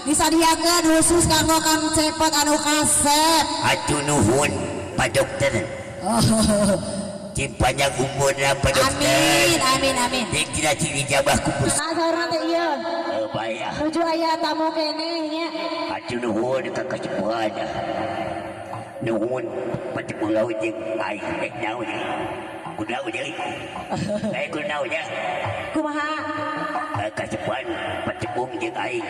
disadiakeun khusus kanggo Kang Cepot anu kasep. Atuh nuhun Pak Dokter. Panjang umurna Pak Dokter. Amin. Dek tidak dijabah kupus. Saurna teh ieu. Baik. Nuju aya tamu keneh nya. Atuh nuhun ka kacepuhan. Nuhun pacepuh laut jeung aing dek naon. Kunaon deui. Kunaon ya. Kumaha? Kacepuhan pacepuh jeung aing.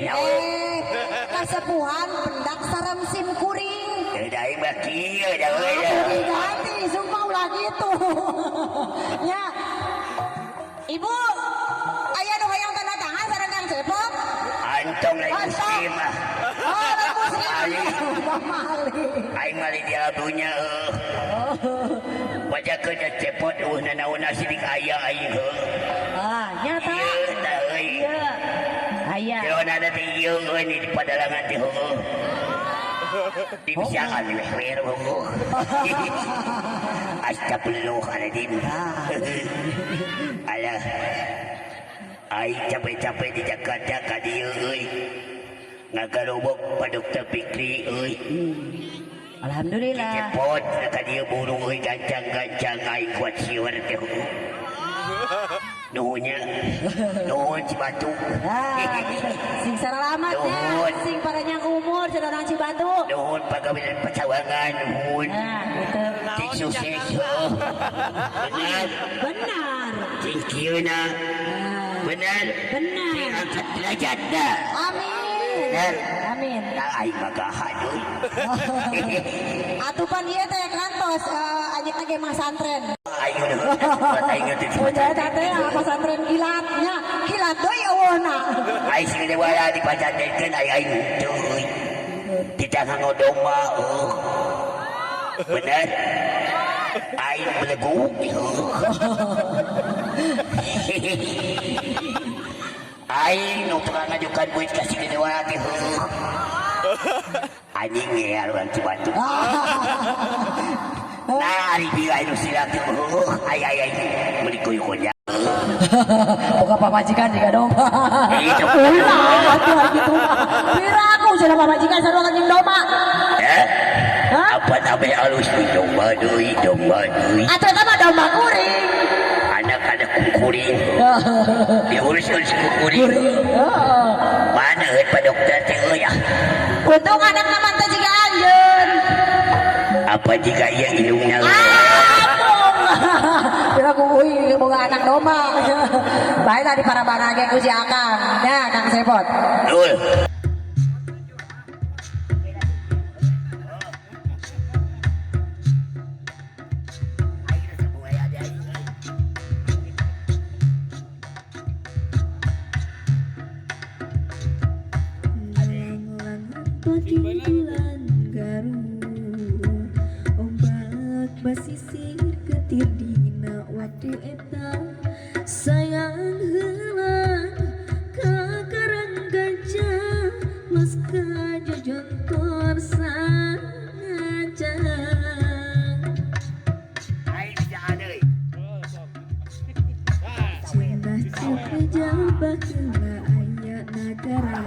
Naon. Kasepuhan pendak sarem sim kuring. Da aing mah kieu da euy. Ganti sumpah ulah gitu. Ya. Ibu, aya nu hoyong tanda tangan sareng Kang Cepot? Antong lain muslim ah. Oh, lain muslim. Aing mali dia abunya wajah kerja Cepot naon sidik aya aing Nyata. Ieu da euy. Aya. Yo nada teh ieu di padalangan teh di bisangan leher Astagfirullahaladzim. Alah aing capek-capek di Jakarta ka dieu euy. Ngagarobok Pak Dokter Fikri euy. Alhamdulillah. Cepot ka dieu buru euy gancang-gancang aing kuat sieur teh. Nuhunnya, nuhun Cibatu. Sing saralamat ya, sing paranyang umur saudara Cibatu. Nuhun pagawean pacawangan, nuhun. Gitu. Cik sukses. Benar. Cik kieuna. Benar. Cik angkat derajat dah. Amin. Amin. Aing magaha deui. Atupan ieu teh kantos anjeun ge mah santren. Aing teh Udah teh pesantren kilatnya, kilat deui eueuna. aing sing dewala dipajantenkeun aing teu euy. Tidak ngodoma bener. Aing beleguk. Aing nu tukang ngajukan duit ka sing dewala teh anjing ge aluan Cibatu. Nah, ari bieu anu sila teh ai meuli kuyuk-kuyuk. Boga pamajikan juga dong. Itu Ulah atuh gitu. Piraku cenah pamajikan sarua jeung domba. Apa tabe alus domba deui. Atuh eta mah domba kuring. Anak-anak kuring. Diurus-urus kuring. Mana euy Pak Dokter teh euy ah. Untung anak naman teh jiga anjeun. Apa jika ia hidungnya? Piraku euy boga anak domba. Baiklah di Parabana ge ku si Akang. Ya Kang Cepot. Dul. Bulan garuh ombak basisir ketir dina waktu eta sayang heula ka karang gajah los ka jojontor sangaja cenah cepet jalbak heula aya nagara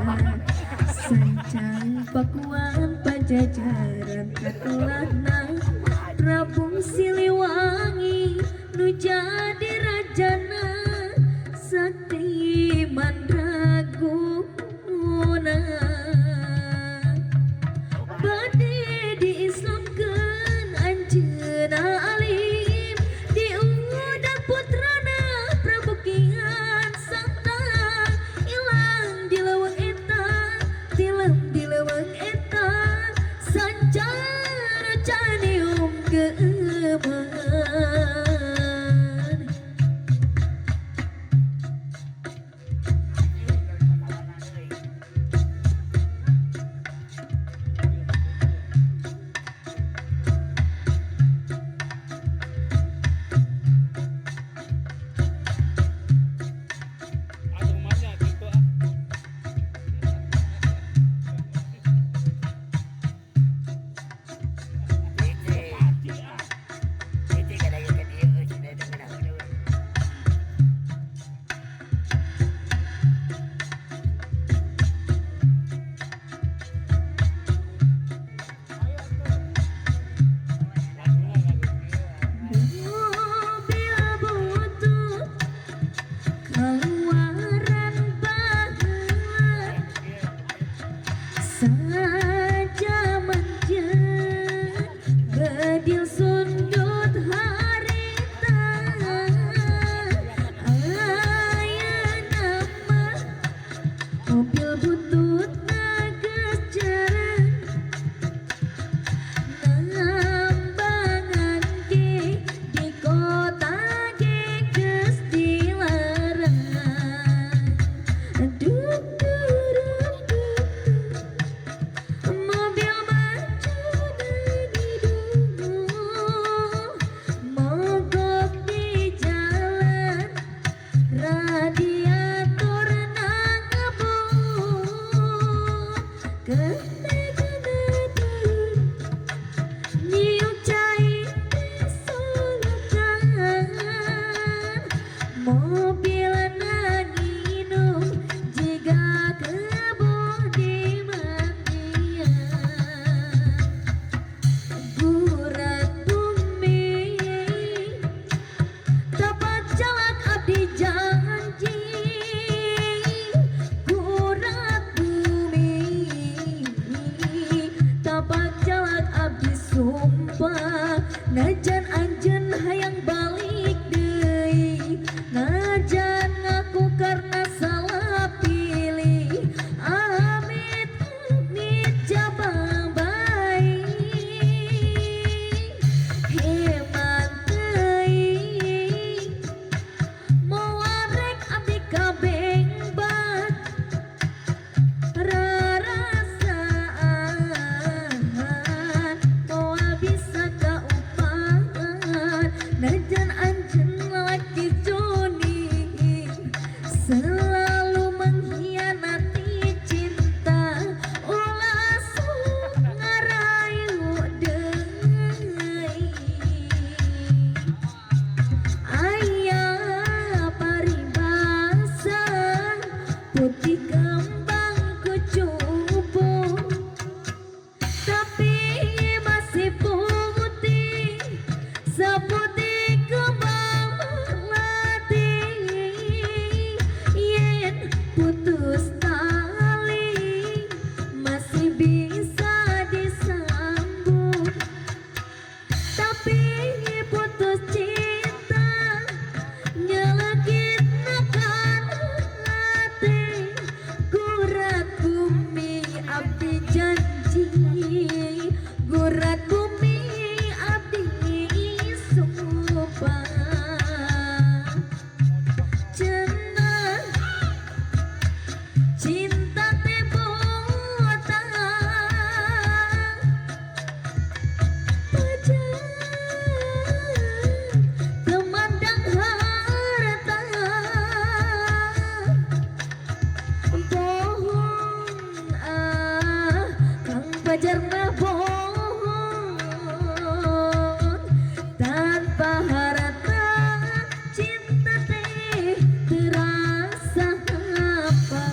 sancang pakuan pajajaran kakelana Prabu Siliwangi nu jadi rajana sakti mandraguna bade diislamkeun anjeunna alim diudak putrana Prabu Kian Santang ilang di leuweung eta tilem di leuweung eta sanjar canium keuman lupa najan anjen hayang balik deui najan ngaku karena salah pilih amit amit jabang baik heman teuing moal rek abdi kabeng bat rarasaan moal bisa kaupahan najan anjeun laki joni selalu mengkhianati cinta ulah sok ngarayu deui ayah paribasa putih kembang kucupu tapi masih putih seputih kembang melati yen putus tali masih bisa disambung tapi putus cinta nyelekit nakan hati gurat bumi abdi janji gurat bumi abdi sumpah cenah cinta teh botak temandang harta bohong kang pajar mah bohong tanpa harta cinta teh terasa apa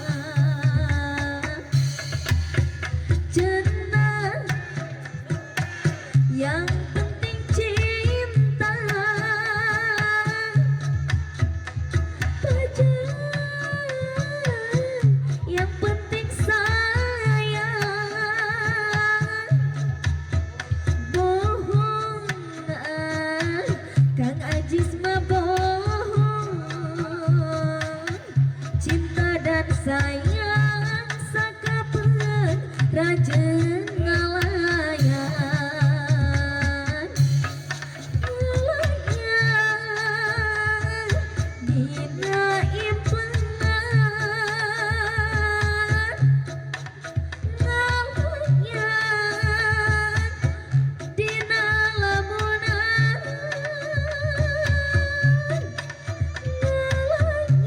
cenah yang penting cinta pacar yang penting sayang bohong Kang Ajis mah bohong cinta dan sayang sakapeun rajin ngalayan ngalayan dina impengan ngalayan dina lamunan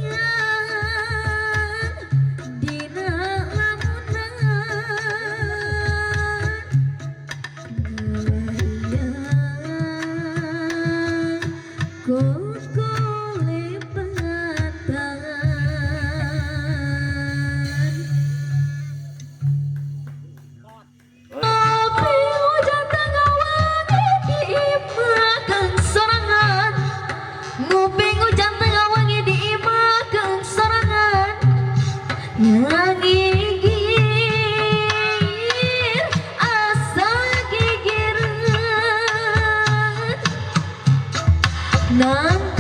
ngalayan dina lamunan ngalayan koko lepatan Ngopi hujan tengah wangi diimakeun sorangan Nguping hujan tengah wangi diimakeun sorangan Ngagigir asa gigireun Nang